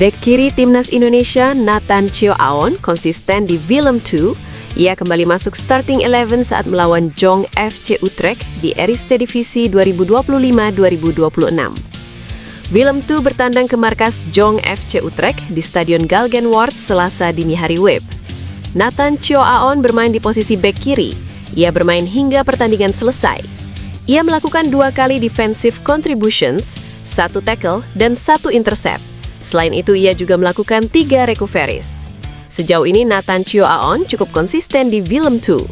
Bek kiri timnas Indonesia Nathan Cheo Aon konsisten di Willem II. Ia kembali masuk starting 11 saat melawan Jong FC Utrecht di Eredivisie 2025-2026. Willem II bertandang ke markas Jong FC Utrecht di Stadion Galgenwaard Selasa dini hari WIB. Nathan Cheo Aon bermain di posisi bek kiri. Ia bermain hingga pertandingan selesai. Ia melakukan 2 kali defensive contributions, 1 tackle, dan 1 intercept. Selain itu, ia juga melakukan 3 recoveries. Sejauh ini, Nathan Cheo Aon cukup konsisten di Willem II.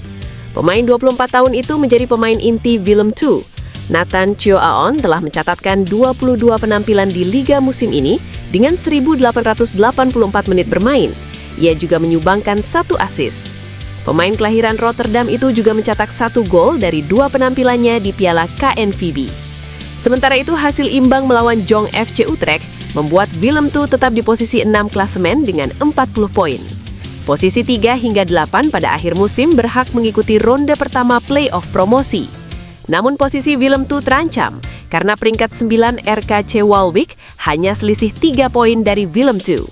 Pemain 24 tahun itu menjadi pemain inti Willem II. Nathan Cheo Aon telah mencatatkan 22 penampilan di liga musim ini dengan 1.884 menit bermain. Ia juga menyumbangkan 1 assist. Pemain kelahiran Rotterdam itu juga mencetak 1 gol dari 2 penampilannya di Piala KNVB. Sementara itu, hasil imbang melawan Jong FC Utrecht membuat Willem II tetap di posisi 6 klasemen dengan 40 poin. Posisi 3 hingga 8 pada akhir musim berhak mengikuti ronde pertama playoff promosi. Namun posisi Willem II terancam karena peringkat 9 RKC Waalwijk hanya selisih 3 poin dari Willem II.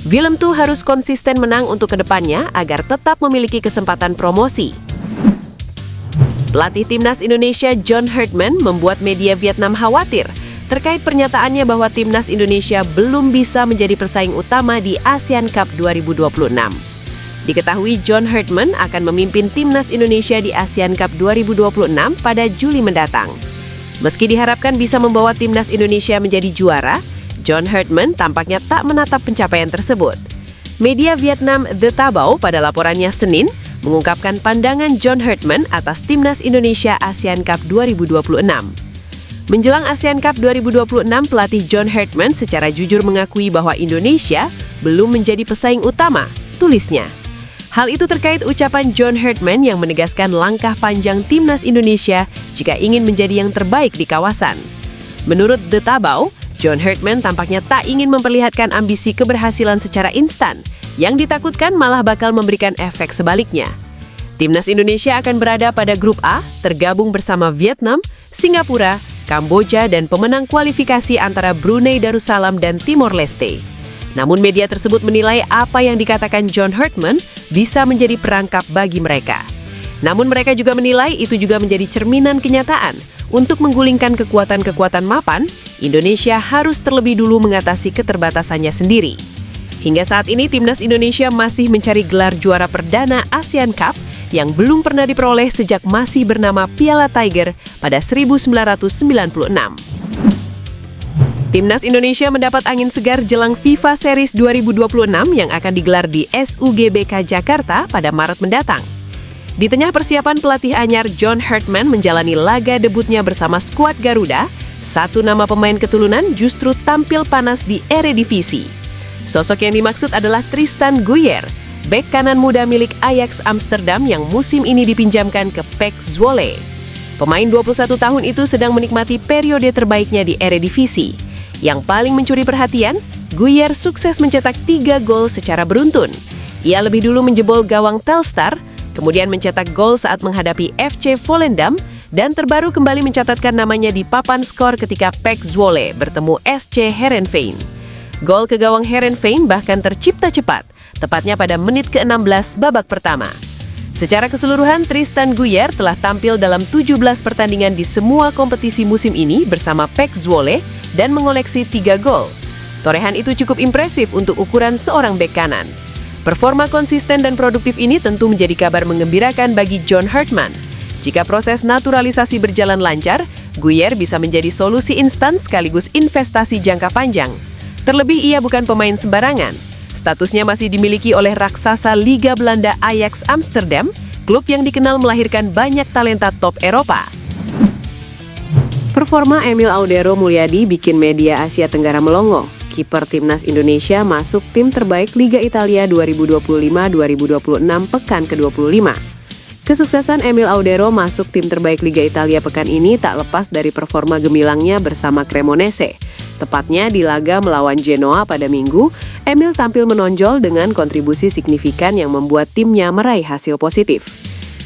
Willem II harus konsisten menang untuk kedepannya agar tetap memiliki kesempatan promosi. Pelatih timnas Indonesia John Herdman membuat media Vietnam khawatir terkait pernyataannya bahwa timnas Indonesia belum bisa menjadi pesaing utama di ASEAN Cup 2026. Diketahui John Herdman akan memimpin timnas Indonesia di ASEAN Cup 2026 pada Juli mendatang. Meski diharapkan bisa membawa timnas Indonesia menjadi juara, John Herdman tampaknya tak menatap pencapaian tersebut. Media Vietnam The Tabao pada laporannya Senin mengungkapkan pandangan John Herdman atas timnas Indonesia ASEAN Cup 2026. Menjelang ASEAN Cup 2026, pelatih John Herdman secara jujur mengakui bahwa Indonesia belum menjadi pesaing utama, tulisnya. Hal itu terkait ucapan John Herdman yang menegaskan langkah panjang timnas Indonesia jika ingin menjadi yang terbaik di kawasan. Menurut The Tabao, John Herdman tampaknya tak ingin memperlihatkan ambisi keberhasilan secara instan, yang ditakutkan malah bakal memberikan efek sebaliknya. Timnas Indonesia akan berada pada grup A, tergabung bersama Vietnam, Singapura, Kamboja, dan pemenang kualifikasi antara Brunei Darussalam dan Timor Leste. Namun media tersebut menilai apa yang dikatakan John Herdman bisa menjadi perangkap bagi mereka. Namun mereka juga menilai itu juga menjadi cerminan kenyataan. Untuk menggulingkan kekuatan-kekuatan mapan, Indonesia harus terlebih dulu mengatasi keterbatasannya sendiri. Hingga saat ini, timnas Indonesia masih mencari gelar juara perdana ASEAN Cup yang belum pernah diperoleh sejak masih bernama Piala Tiger pada 1996. Timnas Indonesia mendapat angin segar jelang FIFA Series 2026 yang akan digelar di SUGBK Jakarta pada Maret mendatang. Di tengah persiapan pelatih anyar John Herdman menjalani laga debutnya bersama skuad Garuda, satu nama pemain keturunan justru tampil panas di Eredivisie. Sosok yang dimaksud adalah Tristan Guyer, bek kanan muda milik Ajax Amsterdam yang musim ini dipinjamkan ke PEC Zwolle. Pemain 21 tahun itu sedang menikmati periode terbaiknya di Eredivisie. Yang paling mencuri perhatian, Guyer sukses mencetak 3 gol secara beruntun. Ia lebih dulu menjebol gawang Telstar, kemudian mencetak gol saat menghadapi FC Volendam, dan terbaru kembali mencatatkan namanya di papan skor ketika PEC Zwolle bertemu SC Heerenveen. Gol ke gawang Heerenveen bahkan tercipta cepat, tepatnya pada menit ke-16 babak pertama. Secara keseluruhan, Tristan Guyer telah tampil dalam 17 pertandingan di semua kompetisi musim ini bersama PEC Zwolle dan mengoleksi 3 gol. Torehan itu cukup impresif untuk ukuran seorang bek kanan. Performa konsisten dan produktif ini tentu menjadi kabar menggembirakan bagi John Herdman. Jika proses naturalisasi berjalan lancar, Guyer bisa menjadi solusi instan sekaligus investasi jangka panjang. Terlebih ia bukan pemain sembarangan. Statusnya masih dimiliki oleh raksasa Liga Belanda Ajax Amsterdam, klub yang dikenal melahirkan banyak talenta top Eropa. Performa Emil Audero Mulyadi bikin media Asia Tenggara melongo. Kiper timnas Indonesia masuk tim terbaik Liga Italia 2025-2026 pekan ke-25. Kesuksesan Emil Audero masuk tim terbaik Liga Italia pekan ini tak lepas dari performa gemilangnya bersama Cremonese. Tepatnya di laga melawan Genoa pada Minggu, Emil tampil menonjol dengan kontribusi signifikan yang membuat timnya meraih hasil positif.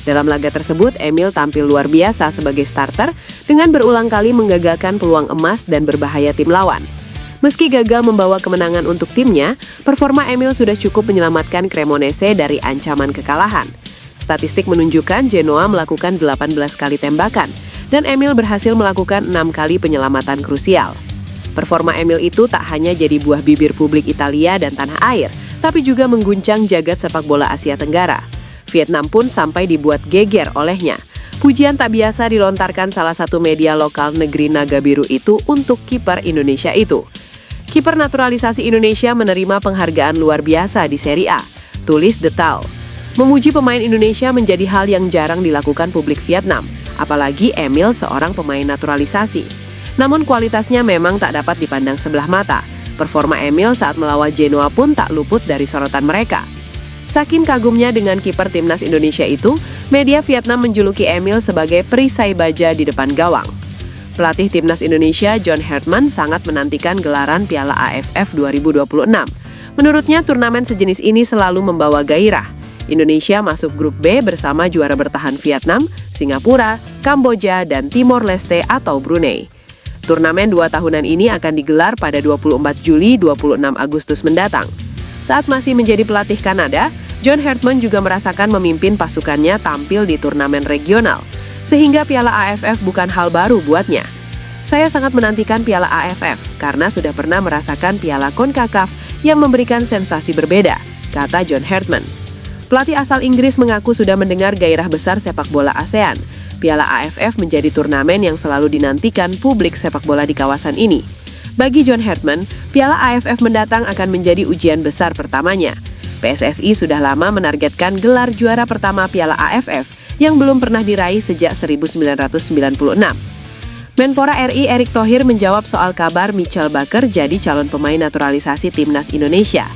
Dalam laga tersebut, Emil tampil luar biasa sebagai starter dengan berulang kali menggagalkan peluang emas dan berbahaya tim lawan. Meski gagal membawa kemenangan untuk timnya, performa Emil sudah cukup menyelamatkan Cremonese dari ancaman kekalahan. Statistik menunjukkan Genoa melakukan 18 kali tembakan, dan Emil berhasil melakukan 6 kali penyelamatan krusial. Performa Emil itu tak hanya jadi buah bibir publik Italia dan tanah air, tapi juga mengguncang jagat sepak bola Asia Tenggara. Vietnam pun sampai dibuat geger olehnya. Pujian tak biasa dilontarkan salah satu media lokal negeri Naga Biru itu untuk kiper Indonesia itu. Kiper naturalisasi Indonesia menerima penghargaan luar biasa di Serie A, tulis The Tao. Memuji pemain Indonesia menjadi hal yang jarang dilakukan publik Vietnam, apalagi Emil seorang pemain naturalisasi. Namun kualitasnya memang tak dapat dipandang sebelah mata. Performa Emil saat melawan Genoa pun tak luput dari sorotan mereka. Saking kagumnya dengan kiper timnas Indonesia itu, media Vietnam menjuluki Emil sebagai perisai baja di depan gawang. Pelatih timnas Indonesia John Hartman sangat menantikan gelaran Piala AFF 2026. Menurutnya turnamen sejenis ini selalu membawa gairah. Indonesia masuk grup B bersama juara bertahan Vietnam, Singapura, Kamboja, dan Timor Leste atau Brunei. Turnamen 2 tahunan ini akan digelar pada 24 Juli 26 Agustus mendatang. Saat masih menjadi pelatih Kanada, John Hartman juga merasakan memimpin pasukannya tampil di turnamen regional, sehingga Piala AFF bukan hal baru buatnya. Saya sangat menantikan Piala AFF karena sudah pernah merasakan Piala CONCACAF yang memberikan sensasi berbeda, kata John Hartman. Pelatih asal Inggris mengaku sudah mendengar gairah besar sepak bola ASEAN. Piala AFF menjadi turnamen yang selalu dinantikan publik sepak bola di kawasan ini. Bagi John Hartman, Piala AFF mendatang akan menjadi ujian besar pertamanya. PSSI sudah lama menargetkan gelar juara pertama Piala AFF yang belum pernah diraih sejak 1996. Menpora RI Erick Thohir menjawab soal kabar Michel Baker jadi calon pemain naturalisasi timnas Indonesia.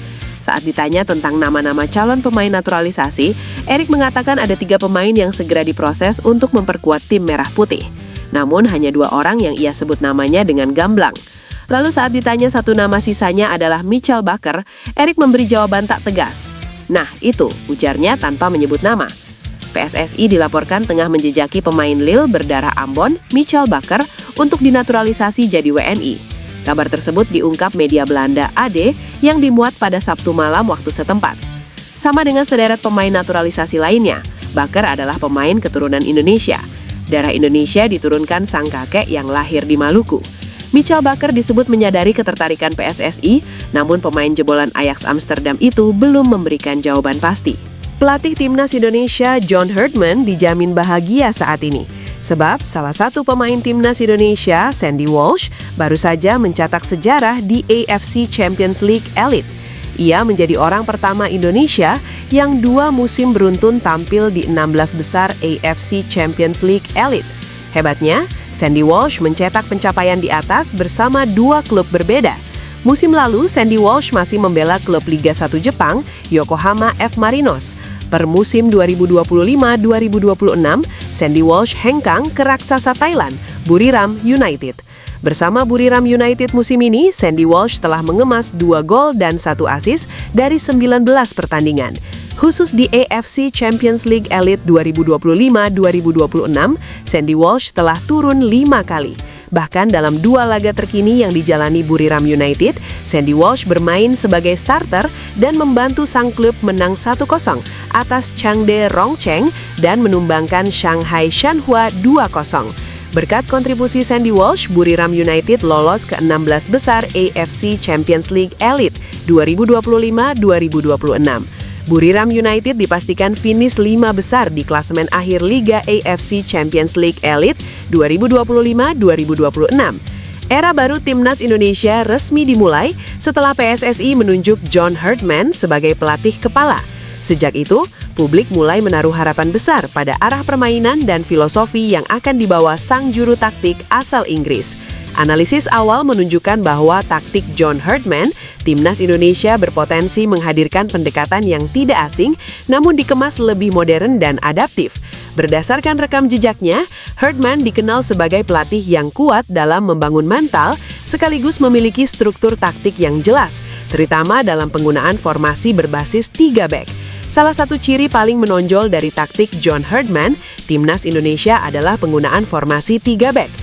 Saat ditanya tentang nama-nama calon pemain naturalisasi, Erick mengatakan ada 3 pemain yang segera diproses untuk memperkuat tim merah putih. Namun hanya 2 orang yang ia sebut namanya dengan gamblang. Lalu saat ditanya satu nama sisanya adalah Michel Baker, Erick memberi jawaban tak tegas. Nah itu, ujarnya tanpa menyebut nama. PSSI dilaporkan tengah menjejaki pemain Lille berdarah Ambon, Michel Baker, untuk dinaturalisasi jadi WNI. Kabar tersebut diungkap media Belanda AD yang dimuat pada Sabtu malam waktu setempat. Sama dengan sederet pemain naturalisasi lainnya, Baker adalah pemain keturunan Indonesia. Darah Indonesia diturunkan sang kakek yang lahir di Maluku. Michel Baker disebut menyadari ketertarikan PSSI, namun pemain jebolan Ajax Amsterdam itu belum memberikan jawaban pasti. Pelatih timnas Indonesia John Hartman dijamin bahagia saat ini, sebab salah satu pemain timnas Indonesia, Sandy Walsh, baru saja mencetak sejarah di AFC Champions League Elite. Ia menjadi orang pertama Indonesia yang 2 musim beruntun tampil di 16 besar AFC Champions League Elite. Hebatnya, Sandy Walsh mencetak pencapaian di atas bersama 2 klub berbeda. Musim lalu, Sandy Walsh masih membela klub Liga 1 Jepang, Yokohama F. Marinos. Per musim 2025-2026, Sandy Walsh hengkang ke raksasa Thailand, Buriram United. Bersama Buriram United musim ini, Sandy Walsh telah mengemas 2 gol dan 1 assist dari 19 pertandingan. Khusus di AFC Champions League Elite 2025-2026, Sandy Walsh telah turun 5 kali. Bahkan dalam 2 laga terkini yang dijalani Buriram United, Sandy Walsh bermain sebagai starter dan membantu sang klub menang 1-0 atas Changde Rongcheng dan menumbangkan Shanghai Shenhua 2-0. Berkat kontribusi Sandy Walsh, Buriram United lolos ke 16 besar AFC Champions League Elite 2025-2026. Buriram United dipastikan finish 5 besar di klasemen akhir Liga AFC Champions League Elite 2025-2026. Era baru timnas Indonesia resmi dimulai setelah PSSI menunjuk John Hartman sebagai pelatih kepala. Sejak itu, publik mulai menaruh harapan besar pada arah permainan dan filosofi yang akan dibawa sang juru taktik asal Inggris. Analisis awal menunjukkan bahwa taktik John Hartman, timnas Indonesia berpotensi menghadirkan pendekatan yang tidak asing, namun dikemas lebih modern dan adaptif. Berdasarkan rekam jejaknya, Hartman dikenal sebagai pelatih yang kuat dalam membangun mental, sekaligus memiliki struktur taktik yang jelas, terutama dalam penggunaan formasi berbasis 3 back. Salah satu ciri paling menonjol dari taktik John Hartman, timnas Indonesia adalah penggunaan formasi 3 back.